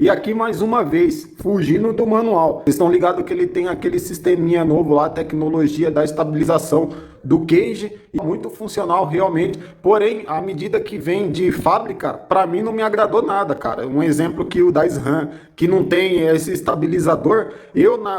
E aqui mais uma vez, fugindo do manual. Vocês estão ligados que ele tem aquele sisteminha novo lá, tecnologia da estabilização do cage, e muito funcional realmente. Porém, a medida que vem de fábrica, para mim não me agradou nada, cara. Um exemplo que o da SRAM, que não tem esse estabilizador,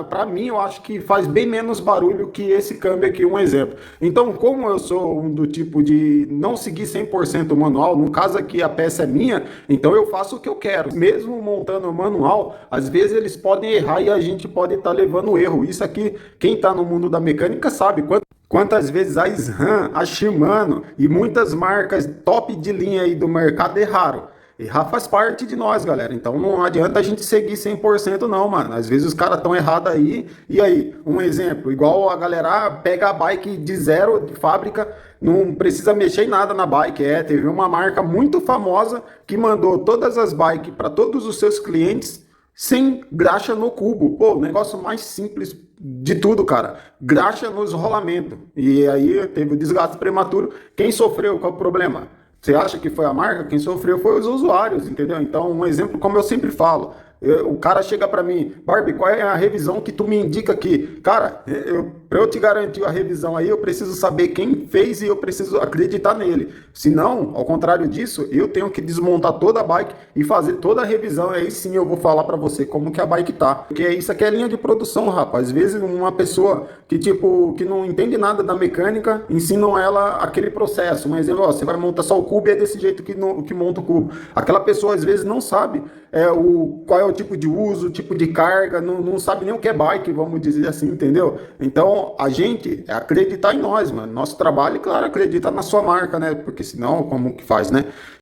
para mim eu acho que faz bem menos barulho que esse câmbio aqui, um exemplo. Então, como eu sou um do tipo de não seguir 100% o manual, no caso aqui a peça é minha, então eu faço o que eu quero. Mesmo montando o manual, às vezes eles podem errar e a gente pode estar levando erro. Isso aqui, quem está no mundo da mecânica sabe quantas vezes a SRAM, a Shimano e muitas marcas top de linha aí do mercado erraram. Errar faz parte de nós, galera. Então não adianta a gente seguir 100% não, mano. Às vezes os caras estão errados aí. E aí, um exemplo, igual a galera pega a bike de zero, de fábrica, não precisa mexer em nada na bike. Teve uma marca muito famosa que mandou todas as bikes para todos os seus clientes sem graxa no cubo. Pô, o negócio mais simples de tudo, cara. Graxa nos rolamentos. E aí teve o desgaste prematuro. Quem sofreu? Qual é o problema? Você acha que foi a marca? Quem sofreu foi os usuários, entendeu? Então, um exemplo, como eu sempre falo, o cara chega para mim, Barbie, qual é a revisão que tu me indica aqui? Cara, para eu te garantir a revisão aí, eu preciso saber quem fez e eu preciso acreditar nele. Se não, ao contrário disso, eu tenho que desmontar toda a bike e fazer toda a revisão. Aí sim eu vou falar para você como que a bike tá. Porque isso aqui é linha de produção, rapaz. Às vezes uma pessoa que não entende nada da mecânica, ensinam ela aquele processo. Um exemplo, ó, você vai montar só o cubo e é desse jeito que monta o cubo. Aquela pessoa às vezes não sabe qual é o tipo de uso, o tipo de carga, não sabe nem o que é bike, vamos dizer assim, entendeu? Então, a gente é acreditar em nós, mano. Nosso trabalho, claro, acredita na sua marca, né? Porque senão, como que faz, né?